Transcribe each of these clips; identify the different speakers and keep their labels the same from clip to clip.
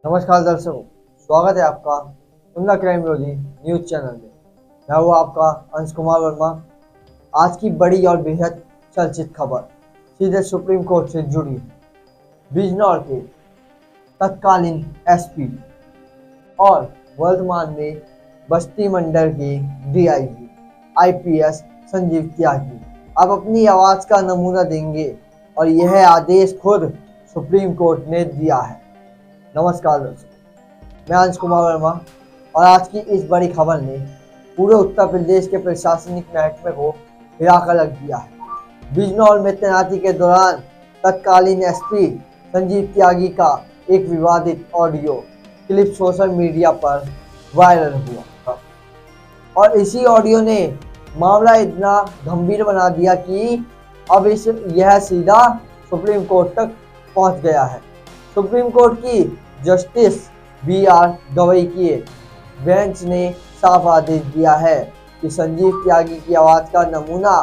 Speaker 1: नमस्कार दर्शकों, स्वागत है आपका उन्ना क्राइम ब्यूरो न्यूज चैनल में। मैं हूँ आपका अंश कुमार वर्मा। आज की बड़ी और बेहद चर्चित खबर सीधे सुप्रीम कोर्ट से जुड़ी है। बिजनौर के तत्कालीन एसपी और वर्तमान में बस्ती मंडल के डीआईजी आईपीएस संजीव त्यागी अब अपनी आवाज का नमूना देंगे और यह आदेश खुद सुप्रीम कोर्ट ने दिया है। नमस्कार दोस्तों, मैं अंश कुमार वर्मा और आज की इस बड़ी खबर ने पूरे उत्तर प्रदेश के प्रशासनिक महकमे को हिला कर रख दिया है। बिजनौर में तैनाती के दौरान तत्कालीन एसपी संजीव त्यागी का एक विवादित ऑडियो क्लिप सोशल मीडिया पर वायरल हुआ था और इसी ऑडियो ने मामला इतना गंभीर बना दिया कि अब यह सीधा सुप्रीम कोर्ट तक पहुंच गया है। सुप्रीम कोर्ट की जस्टिस BR गवई की बेंच ने साफ आदेश दिया है कि संजीव त्यागी की आवाज का नमूना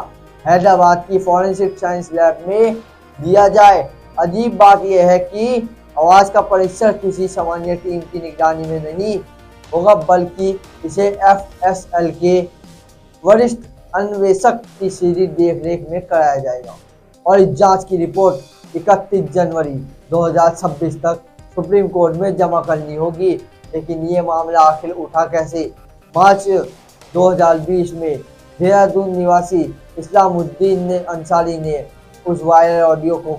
Speaker 1: हैदराबाद की फॉरेंसिक साइंस लैब में दिया जाए। अजीब बात यह है कि आवाज का परीक्षण किसी सामान्य टीम की निगरानी में नहीं होगा, बल्कि इसे FSL के वरिष्ठ अन्वेषक की सीधी देखरेख में कराया जाएगा और इस जांच की रिपोर्ट 31 जनवरी 2026 तक सुप्रीम कोर्ट में जमा करनी होगी। लेकिन ये मामला आखिर उठा कैसे? मार्च 2020 में देहरादून निवासी इस्लामुद्दीन अंसारी ने उस वायरल ऑडियो को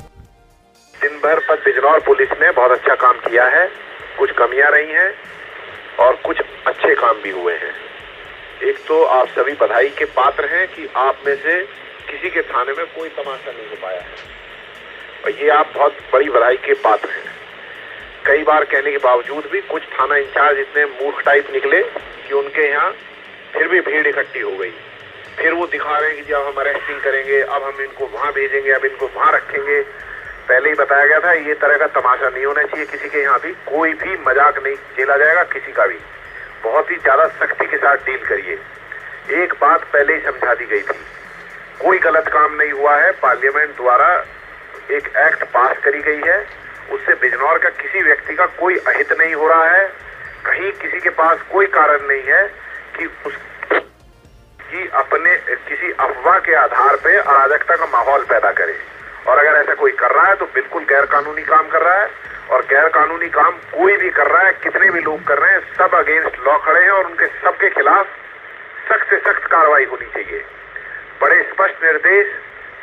Speaker 2: दिन भर पर बिजनौर पुलिस ने बहुत अच्छा काम किया है। कुछ कमियां रही हैं और कुछ अच्छे काम भी हुए हैं। एक तो आप सभी बधाई के पात्र हैं कि आप में से किसी के थाने में कोई तमाशा नहीं हो पाया है और ये आप बहुत बड़ी बधाई के पात्र हैं। कई बार कहने के बावजूद भी कुछ थाना इंचार्ज इतने मूर्ख टाइप निकले कि उनके यहाँ फिर भी भीड़ इकट्ठी हो गई। फिर वो दिखा रहे हैं कि जब हम अरेस्टिंग करेंगे, अब हम इनको वहाँ भेजेंगे, अब इनको वहाँ रखेंगे। पहले ही बताया गया था ये तरह का तमाशा नहीं होना चाहिए किसी के यहाँ भी। कोई भी मजाक नहीं झेला जाएगा किसी का भी। बहुत ही ज्यादा सख्ती के साथ डील करिए। एक बात पहले ही समझा दी गई थी, कोई गलत काम नहीं हुआ है। पार्लियामेंट द्वारा एक एक्ट पास करी गई है, उससे बिजनौर का किसी व्यक्ति का कोई अहित नहीं हो रहा है। कहीं किसी के पास कोई कारण नहीं है कि उसकी अपने किसी अफवाह के आधार पे अराजकता का माहौल पैदा करे। और अगर ऐसा कोई कर रहा है तो बिल्कुल गैर कानूनी काम कर रहा है। और गैर कानूनी काम कोई भी कर रहा है, कितने भी लोग कर रहे हैं, सब अगेंस्ट लॉ खड़े हैं और उनके सबके खिलाफ सख्त से सख्त कार्रवाई होनी चाहिए। बड़े स्पष्ट निर्देश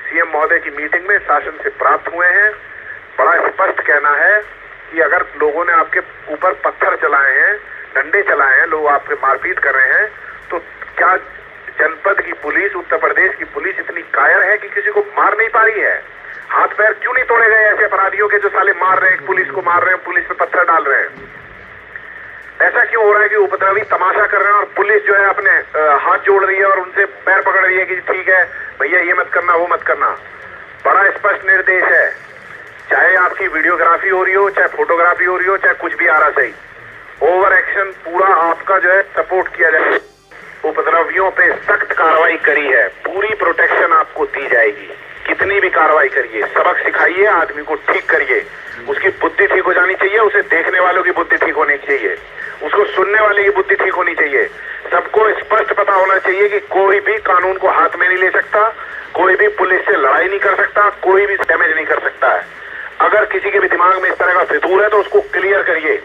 Speaker 2: सीएम महोदय की मीटिंग में शासन से प्राप्त हुए हैं। बड़ा स्पष्ट कहना है कि अगर लोगों ने आपके ऊपर पत्थर चलाए हैं, डंडे चलाए हैं, लोग आपके मारपीट कर रहे हैं, तो क्या जनपद की पुलिस, उत्तर प्रदेश की पुलिस इतनी कायर है कि किसी को मार नहीं पा रही है? हाथ पैर क्यों नहीं तोड़े गए ऐसे अपराधियों के जो साले मार रहे हैं, पुलिस को मार रहे हैं, पुलिस पे पत्थर डाल रहे हैं? ऐसा क्यों हो रहा है कि उपद्रवी तमाशा कर रहे हैं और पुलिस जो है अपने हाथ जोड़ रही है और उनसे पैर पकड़ रही है कि ठीक है भैया ये मत करना, वो मत करना? बड़ा स्पष्ट निर्देश है, चाहे आपकी वीडियोग्राफी हो रही हो, चाहे फोटोग्राफी हो रही हो, चाहे कुछ भी आ रहा सही, ओवर एक्शन पूरा आपका जो है सपोर्ट किया जाए। उपद्रवियों पे सख्त कार्रवाई करी है, पूरी प्रोटेक्शन आपको दी जाएगी। कितनी भी कार्रवाई करिए, सबक सिखाइए, आदमी को ठीक करिए। उसकी बुद्धि ठीक हो जानी चाहिए, उसे देखने वालों की बुद्धि ठीक होनी चाहिए, उसको सुनने वाले की बुद्धि ठीक होनी चाहिए। सबको स्पष्ट पता होना चाहिए कि कोई भी कानून को हाथ में नहीं ले सकता, कोई भी पुलिस से लड़ाई नहीं कर सकता, कोई भी डैमेज नहीं कर सकता है। अगर किसी के भी दिमाग में इस तरह का फितूर है तो उसको क्लियर करिए,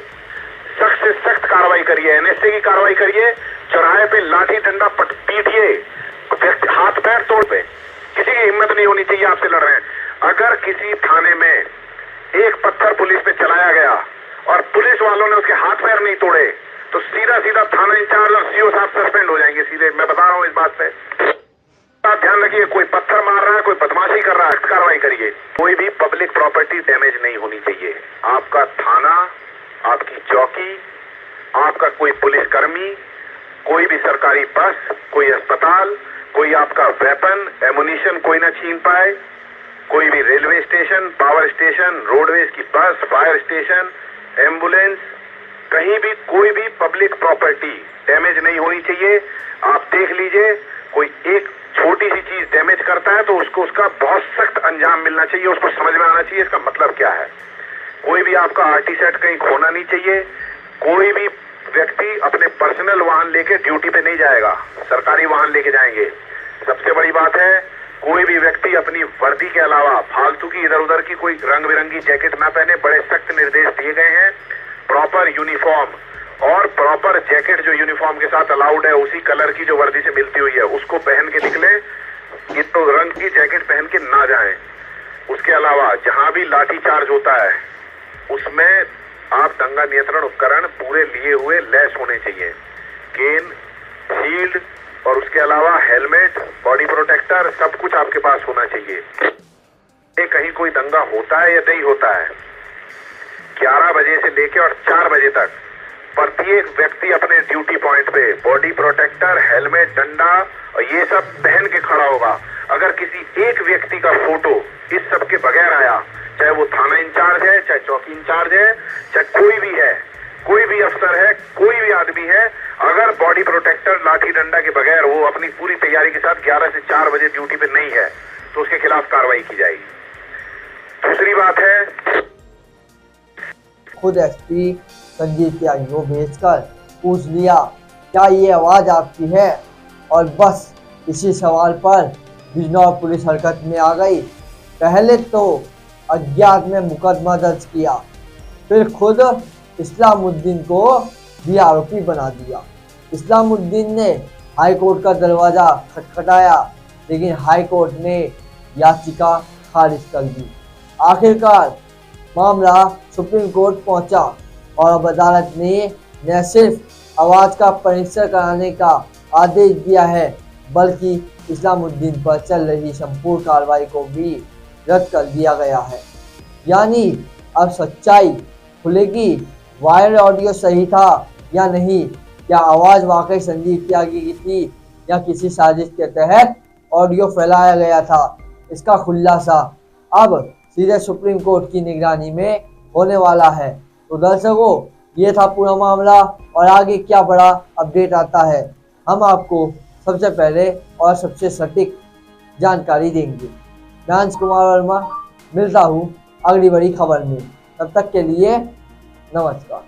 Speaker 2: सख्त से सख्त कार्रवाई करिए, NSA की कार्रवाई करिए, चौराहे पे लाठी डंडा पीटिए, हाथ पैर तोड़ पे। किसी की हिम्मत नहीं होनी चाहिए आपसे लड़ रहे हैं। अगर किसी थाने में एक पत्थर पुलिस पे चलाया गया और पुलिस वालों ने उसके हाथ पैर नहीं तोड़े तो सीधा सीधा थाना इंचार्ज और CO साहब सस्पेंड हो जाएंगे सीधे। मैं बता रहा हूँ इस बात पे ध्यान रखिए। कोई पत्थर मार रहा है, कोई बदमाशी कर रहा है, कार्रवाई करिए। कोई भी पब्लिक प्रॉपर्टी डैमेज नहीं होनी चाहिए। आपका थाना, आपकी चौकी, आपका कोई पुलिसकर्मी, कोई भी सरकारी बस, कोई अस्पताल, कोई आपका वेपन, एमुनिशन कोई ना छीन पाए। कोई भी railway station, power station, roadways की बस, फायर स्टेशन, एम्बुलेंस, कहीं भी कोई भी पब्लिक प्रॉपर्टी डैमेज नहीं होनी चाहिए। आप देख लीजिए, कोई एक छोटी सी चीज डैमेज करता है तो उसको उसका बहुत सख्त अंजाम मिलना चाहिए, उसको समझ में आना चाहिए इसका मतलब क्या है। कोई भी आपका आरटी सेट कहीं खोना नहीं चाहिए। कोई भी व्यक्ति अपने पर्सनल वाहन लेके ड्यूटी पे नहीं जाएगा, सरकारी वाहन लेके जाएंगे। सबसे बड़ी बात है, कोई भी व्यक्ति अपनी वर्दी के अलावा फालतू की इधर उधर की कोई रंग बिरंगी जैकेट ना पहने। बड़े सख्त निर्देश दिए गए हैं। प्रॉपर यूनिफॉर्म और प्रॉपर जैकेट जो यूनिफॉर्म के साथ अलाउड है, उसी कलर की जो वर्दी से मिलती हुई है, उसको पहन के निकले। ये तो रंग की जैकेट पहन के ना जाएं। उसके अलावा जहां भी लाठी चार्ज होता है उसमें आप दंगा नियंत्रण उपकरण पूरे लिए हुए लैस होने चाहिए। केन, शील्ड और उसके अलावा हेलमेट, बॉडी प्रोटेक्टर, सब कुछ आपके पास होना चाहिए। कहीं कोई दंगा होता है या नहीं होता है, 11 बजे से लेकर और 4 बजे तक प्रत्येक व्यक्ति अपने ड्यूटी पॉइंट पे बॉडी प्रोटेक्टर, हेलमेट, डंडा और ये सब पहन के खड़ा होगा। अगर किसी एक व्यक्ति का फोटो इस सब के बगैर आया, चाहे वो थाना इंचार्ज है, चाहे चौकी इंचार्ज है, चाहे कोई भी है, कोई भी अफसर है, कोई भी आदमी है, अगर बॉडी प्रोटेक्टर, लाठी डंडा के बगैर वो अपनी पूरी तैयारी के साथ 11 से 4 बजे ड्यूटी पे नहीं है तो उसके खिलाफ कार्रवाई की जाएगी। दूसरी बात है,
Speaker 1: खुद एसपी संजीव त्यागी को भेजकर पूछ लिया क्या ये आवाज आपकी है, और बस इसी सवाल पर बिजनौर पुलिस हरकत में आ गई। पहले तो अज्ञात में मुकदमा दर्ज किया, फिर खुद इस्लामुद्दीन को भी आरोपी बना दिया। इस्लामुद्दीन ने हाईकोर्ट का दरवाजा खटखटाया, लेकिन हाईकोर्ट ने याचिका खारिज कर दी। आखिरकार मामला सुप्रीम कोर्ट पहुंचा और अब अदालत ने न सिर्फ आवाज का परीक्षण कराने का आदेश दिया है, बल्कि इस्लामुद्दीन पर चल रही संपूर्ण कार्रवाई को भी रद्द कर दिया गया है। यानी अब सच्चाई खुलेगी, वायरल ऑडियो सही था या नहीं, क्या आवाज़ वाकई संजीव त्यागी की थी या किसी साजिश के तहत ऑडियो फैलाया गया था। इसका खुलासा अब सीधे सुप्रीम कोर्ट की निगरानी में होने वाला है। तो दर्शकों, ये था पूरा मामला, और आगे क्या बड़ा अपडेट आता है हम आपको सबसे पहले और सबसे सटीक जानकारी देंगे। मैं अंश कुमार वर्मा मिलता हूँ अगली बड़ी खबर में। तब तक के लिए नमस्कार।